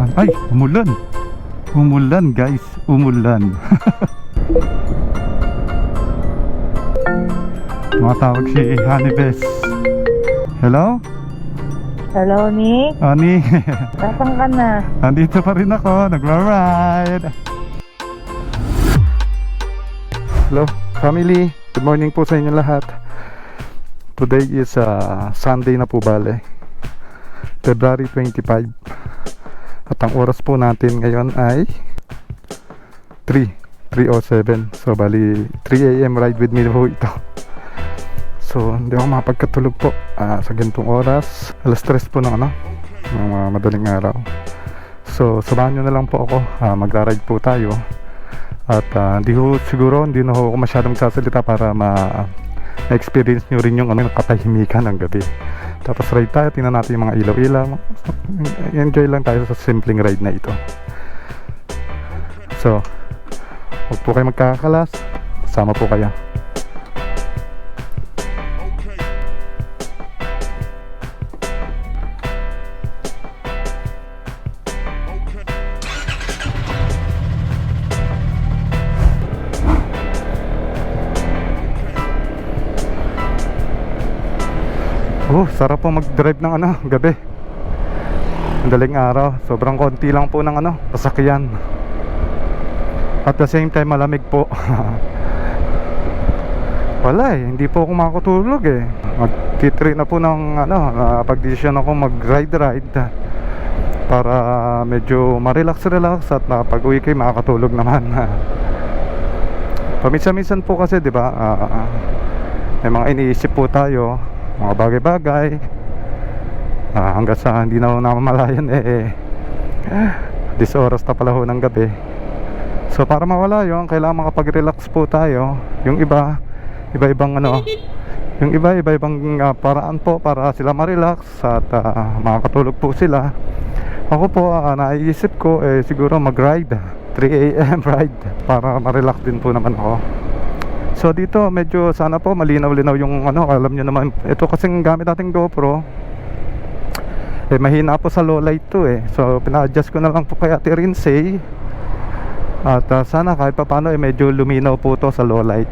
naman. Ay, umulan. Umulan guys, umulan. Tumatawag si Honeybes. Hello? Hello, Nick. Ani, Nasaan ka na? andito pa rin ako, nagra-ride. Hello, family. Good morning po sa inyo lahat. Today is Sunday na po bale. February 25. At ang oras po natin ngayon ay 3:07. So bali 3 AM ride with me po ito. So hindi ako makapagkatulog po sa ganitong oras. Alas 3 po ng madaling araw. So samahan nyo na lang po ako, magra-ride po tayo. At hindi na ako masyadong sasalita para ma-experience nyo rin yung katahimikan ng gabi. Tapos ride tayo, tingnan natin yung mga ilaw-ilaw. Enjoy lang tayo sa simpleng ride na ito. So huwag po kayo magkakalas, sama po kayo. Sarap po mag-drive ng gabi. Madaling araw, sobrang konti lang po ng sasakyan. At the same time malamig po. Wala hindi po ako makakatulog Mag-titry na po ng pag-desisyon ako mag-ride para medyo ma-relax at pag-uwi kayo makakatulog naman. Paminsan-minsan po kasi 'di ba, may mga iniisip po tayo, mga bagay-bagay, hanggang sa hindi na namamalayan this oras na pala ho ng gabi. So para mawala yun, kailangan makapag-relax po tayo. Yung iba-ibang paraan po para sila ma-relax at makakatulog po sila. Ako po, naiisip ko siguro mag-ride 3 AM ride para ma-relax din po naman ako. So dito medyo sana po malinaw-linaw yung alam nyo naman, ito kasing gamit nating GoPro mahina po sa low light to so pina-adjust ko na lang po kay Ate Rinsay. At sana kahit pa paano medyo luminaw po to sa low light.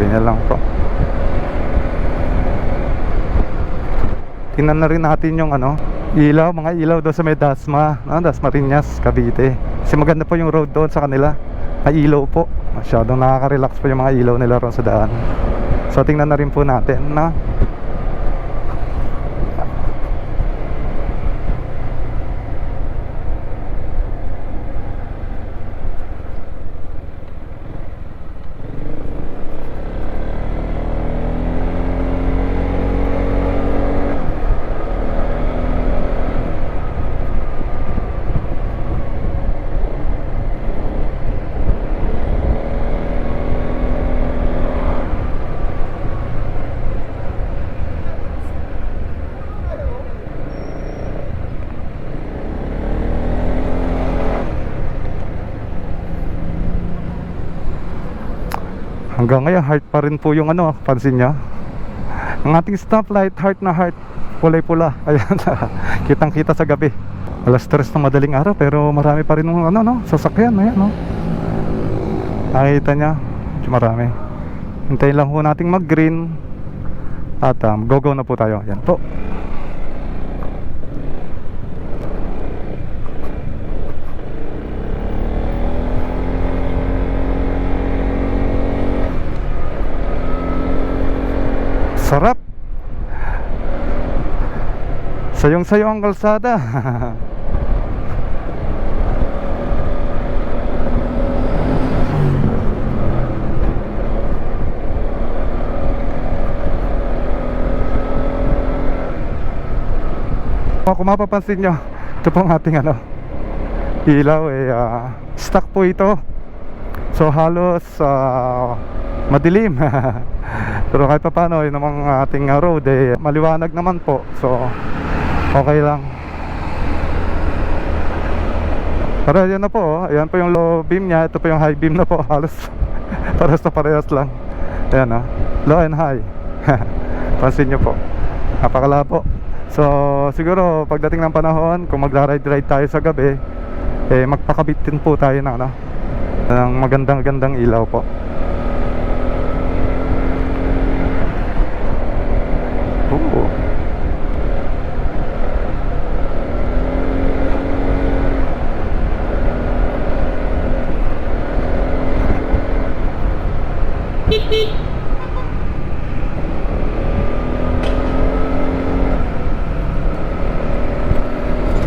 Ganyan lang po. Tingnan na rin natin yung mga ilaw doon sa may Dasmariñas, Cavite. Kasi maganda po yung road doon sa kanila. May ilaw po. Masyadong nakaka-relax po yung mga ilaw nila ron sa daan. So tingnan na rin po natin hanggang ngayon heart pa rin po yung pansin nyo, ang ating stoplight, heart na heart, kulay pula. Ayan, kitang kita sa gabi. Alas 3 ng madaling araw pero marami pa rin ng sasakyan. Ayan nakikita nya, marami. Hintayin lang po nating mag green at go na po tayo. Ayan po. Sarap. Sayong-sayo ang kalsada. Kung mapapansin nyo, ito pong ating ilaw stock po ito. So halos madilim. Pero kahit pa paano yun namang ating road maliwanag naman po. So okay lang. Pero ayan na po, oh. Ayan po yung low beam niya. Ito po yung high beam na po. Halos parehas na parehas lang. Ayan, oh. Low and high. Pansin nyo po, napakalabo. So siguro pagdating ng panahon, kung magra-ride tayo sa gabi, magpakabit din po tayo ng ng magandang ilaw po. Ooh.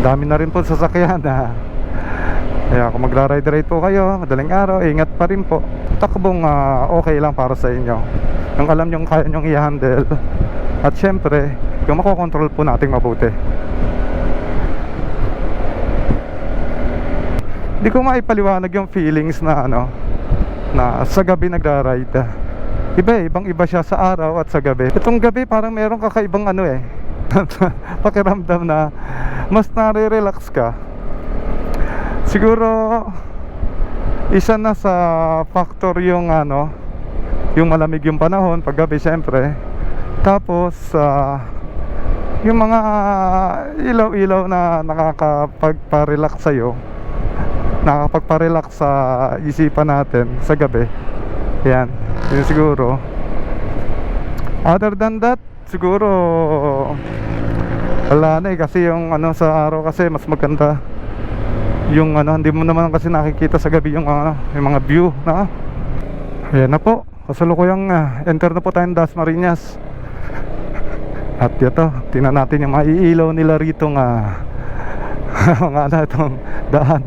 Dami na rin po sasakyan na. Kaya kung magra-ride po kayo, madaling araw, ingat pa rin po. Takbong okay lang para sa inyo. Yung alam nyo kaya nyong i-handle. At syempre, yung makokontrol po nating mabuti. Hindi ko maipaliwanag yung feelings na na sa gabi nagra-ride. Ibang iba siya sa araw at sa gabi. Itong gabi parang meron kakaibang pakiramdam na mas nare-relax ka. Siguro isa na sa factor yung yung malamig yung panahon pag gabi syempre. Tapos yung mga ilaw-ilaw na nakakapagpa-relax sa'yo, nakakapagpa-relax sa isipan natin sa gabi. Yan, yun siguro. Other than that, siguro wala na kasi yung sa araw kasi mas maganda yung hindi mo naman kasi nakikita sa gabi yung yung mga view na. Ayan na po, kasalukuyang enter na po tayong Dasmariñas. At ito, tingnan natin yung maiilaw nila rito mga itong daan.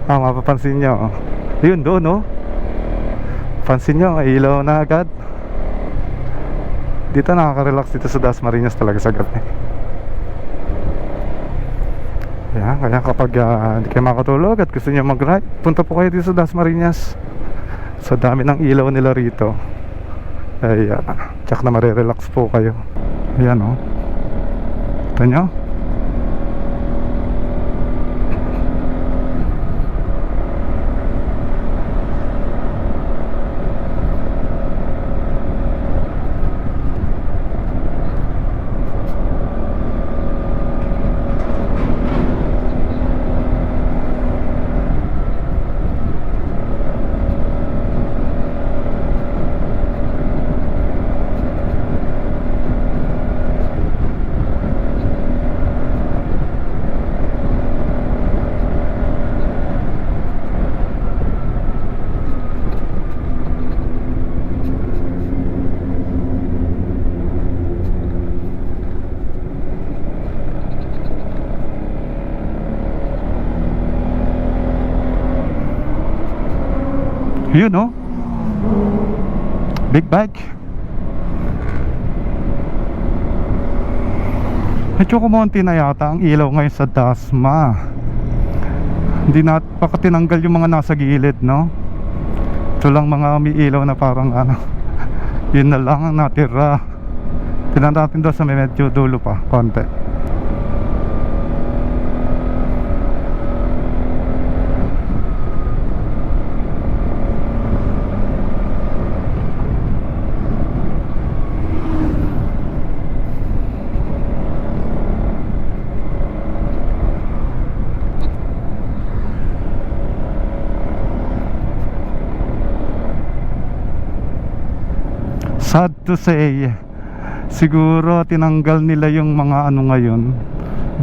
Mapapansin nyo, yun doon, no? Pansin nyo, ilaw na agad. Dito nakaka-relax dito sa Dasmariñas talaga sa gabi. Kaya kapag hindi kayo makatulog at gusto nyo mag-ride, punta po kayo dito sa Dasmariñas. Sa dami ng ilaw nila rito ay tsak na marirelax po kayo. Ayan, oh. Ito nyo. Yun, no? Big bike. Medyo kumonti na yata ang ilaw ngayon sa Dasma. Hindi na baka tinanggal yung mga nasa gilid, no? Ito lang mga umiilaw na parang yun na lang ang natira. Tignan natin daw sa may medyo dulo pa, konti. Sad to say, siguro tinanggal nila yung mga ngayon.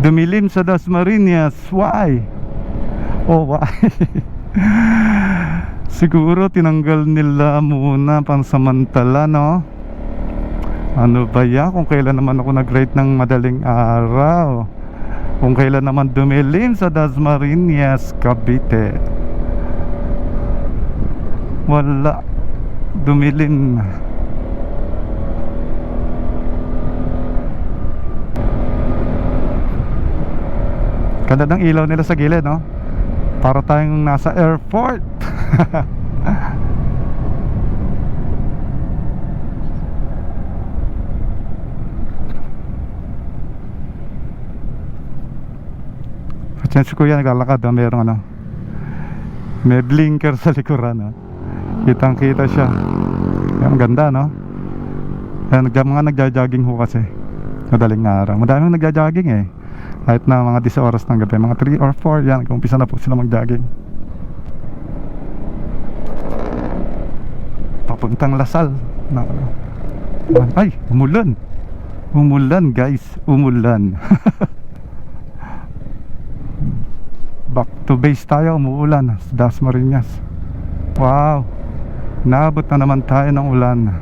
Dumilim sa Dasmariñas. Why? Oh, why? Siguro tinanggal nila muna pansamantala, no? Ano ba yan? Kung kailan naman ako nag-ride ng madaling araw, kung kailan naman dumilim sa Dasmariñas, Cavite, wala. Dumilim. Ganda ng ilaw nila sa gilid, no? Para tayong nasa airport. At yan si kuya naglalakad, merong May blinker sa likuran, no? Kitang kita siya. Yan, ganda, no? Yan, mga nagja-jogging ho kasi madaling araw. Madaming nagja-jogging eh. Kahit na mga 10 oras ng gabi, mga 3 or 4, yan, kumpisa na po sila mag-jogging. Papuntang Lasal na, ano. Ay, umulan. Umulan, guys. Umulan. Back to base tayo, umuulan sa Dasmariñas. Wow, naabot na naman tayo ng ulan.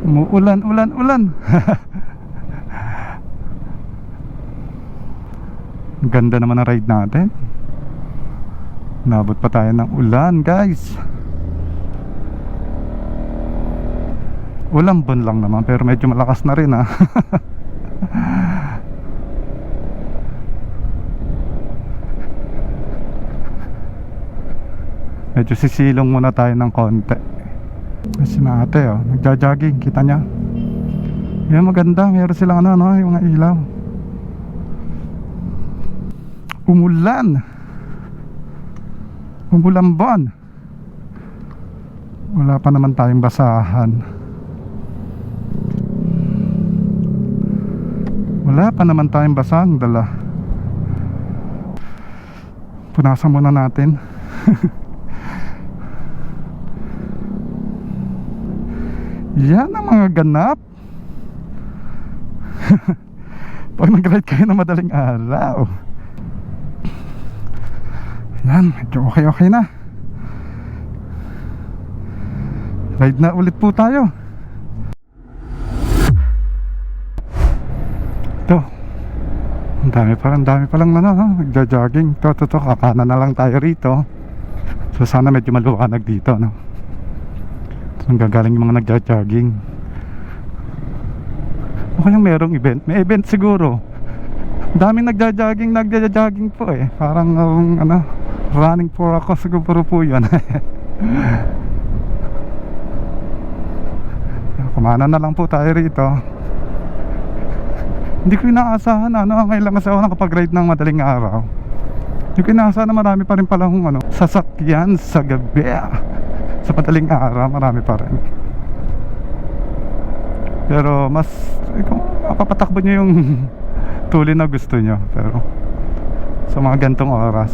Umuulan, ulan, ulan. Ganda naman ang ride natin. Naabot pa tayo ng ulan, guys. Ulambon lang naman, pero medyo malakas na rin, ha. Medyo sisilong muna tayo ng konti. Si ate, oh, nagja-jogging, kita niya. Yan, maganda, meron silang ano, yung mga ilaw. Umulan. Umulambon. Wala pa naman tayong basahan. Wala pa naman tayong basang dala. Punasan muna natin. Yan ang mga ganap. Pag nag-ride kayo na madaling araw. Yan, medyo okay na. Ride na ulit po tayo. Ito, ang dami pa lang na nagja-jogging. Ito, kakana na lang tayo rito. So sana medyo maluwanag dito, no? Ang gagaling yung mga nagja-jogging. O kaya merong event. May event siguro. Daming nagja-jogging po eh. Parang ano, running for ako siguro po yun. Kumana na lang po tayo rito. Hindi ko inaasahan ngayon lang kasi ako nakapag-ride ng madaling araw. Hindi ko inaasahan na marami pa rin pala sasakyan sa gabi. Sa madaling araw marami pa rin. Pero mas kung mapapatakbo nyo yung tuloy na gusto nyo. Pero sa mga gantong oras,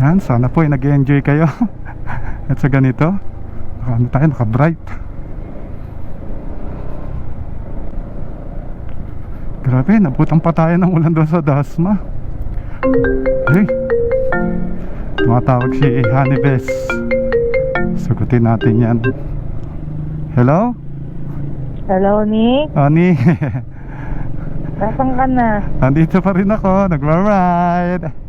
Yan, sana po ay nag-enjoy kayo. At sa ganito, ano tayo, naka-bright. Grabe, nabutan pa tayo ng ulan doon sa Dasma. Hey, tumatawag si Honey Bess. Sagutin natin yan. Hello? Hello, Nick. Honey. Nasaan ka na? Andito pa rin ako, nagra-ride.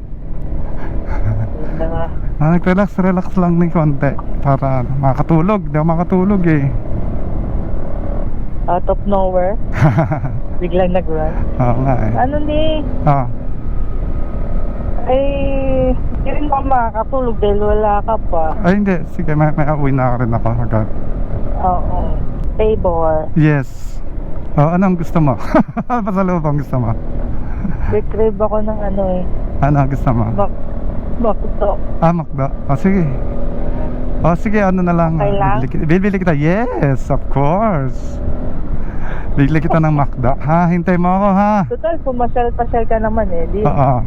Nag-relax lang ng konti para makatulog. Di ako makatulog eh. Out of nowhere? Biglang nag-run? Oo nga eh. Ano, Nick? Hindi rin ako makakatulog dahil wala ka pa. Ay hindi, sige, may uwi na rin ako agad. Oo. Favor. Yes. Anong gusto mo? Ano pa sa loob ang gusto mo? Crave ako ng ano eh. Ano ang gusto mo? Bakto. McDo. Sige. Sige, ano na lang. Okay lang? Bibili kita. Yes, of course. Bibili kita ng McDo. Ha, hintay mo ako ha. Total, pumasyal-pasyal ka naman eh. Di, Oo.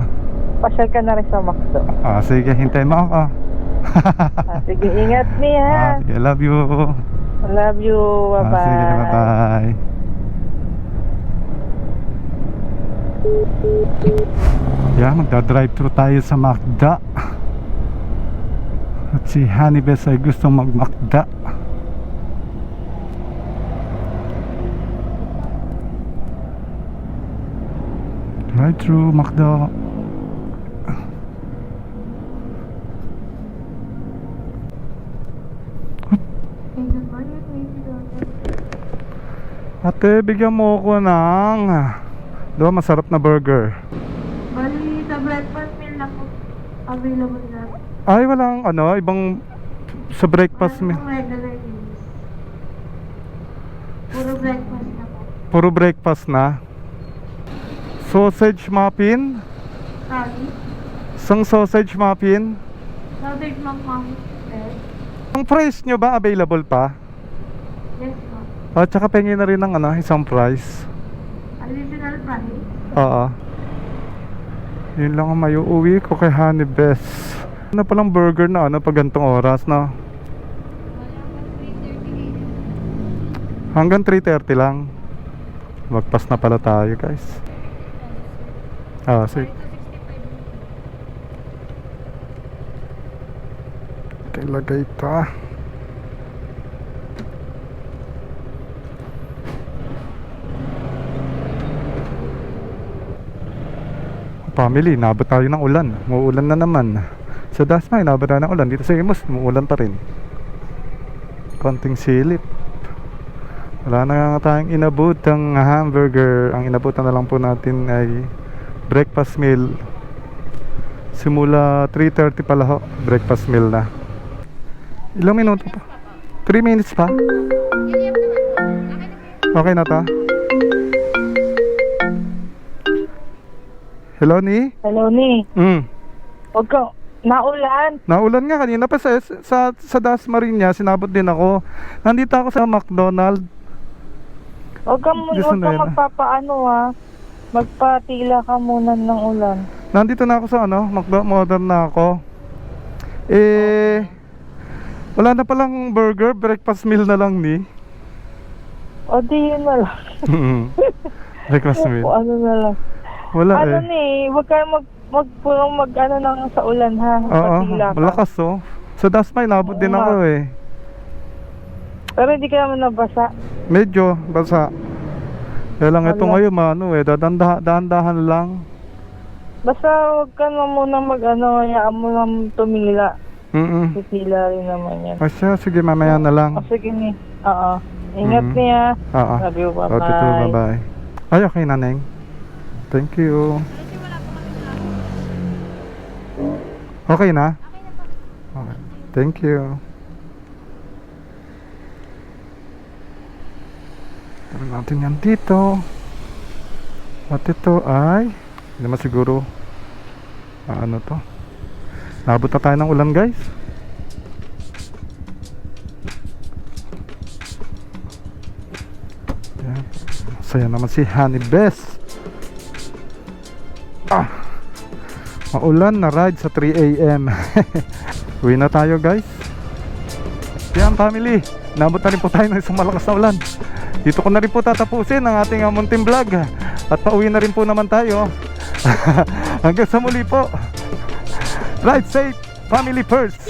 pasyal ka na rin sa Macdo. Sige, hintay mo ako. Sige, ingat niya. Sige, love you. Love you. Bye-bye. Sige, bye-bye. Yeah, magdadrive thru tayo sa McDo. At si Honey Bess ay gustong mag-McDo. Drive thru McDo. Ate, bigyan mo ako ng masarap na burger. Bali, sa breakfast meal na po available na. Ay, walang ibang sa breakfast meal. Walang regular meals. Puro breakfast na po. Puro breakfast na. Sausage muffin. Sorry? Isang sausage muffin. Sausage McMuffin. Ang price nyo ba available pa? Yes po. Tsaka pengi na rin ng isang price. Additional price. Oo. Yun lang ang may uuwi ko kay Honey Bess. Ano palang burger na pag gantong oras na? Hanggang 3:30 lang. Magpas na pala tayo guys. Sige. Ilagay ito. Family, nabot tayo ng ulan. Muulan na naman. Sa Dasma, nabot tayo ng ulan. Dito sa Imus, muulan pa rin. Konting silip. Wala na nga tayong inabot ng hamburger. Ang inabutan na lang po natin ay breakfast meal. Simula 3:30 pala ho, breakfast meal na. Ilang minuto pa? 3 minutes pa? Okay na ta? Hello, Ni? Hello, Nick. Huwag kang naulan. Naulan nga kanina pa sa Dasmariñas, sinabot din ako. Nandito ako sa McDonald's. Huwag kang magpapaano magpatila ka muna ng ulan. Nandito na ako sa McDonald's na ako. Wala na palang burger, breakfast meal na lang ni. O di yun na lang. Breakfast meal. O ano na lang. Wala Huwag kang mag sa ulan ha. Oo, Patila ka. malakas Sa Dasma, nabot din ako eh. Pero hindi ka naman nabasa. Medyo, basa. Kaya lang ito ngayon, dahan-dahan lang. Basta huwag ka na muna hayaan mo na tumila. Titila rin naman yan. Siya, sige, mamaya na lang. Sige ni. Oo. Ingat niya. Oo. Love you, bye-bye. Love you too, bye-bye. Ay, okay na, Neng. Thank you. Okay na? Okay. Thank you. Tara natin yan dito. At ito ay hindi naman siguro ano to. Nabot na tayo ng ulan guys. Yan. Saya naman si Honey Bess. Maulan na ride sa 3 AM. Uwi na tayo guys. Yan family, nabot na rin po tayo ng isang malakas na ulan. Dito ko na rin po tatapusin ang ating munting vlog. At pauwi na rin po naman tayo. Hanggang sa muli po. Ride safe, family first.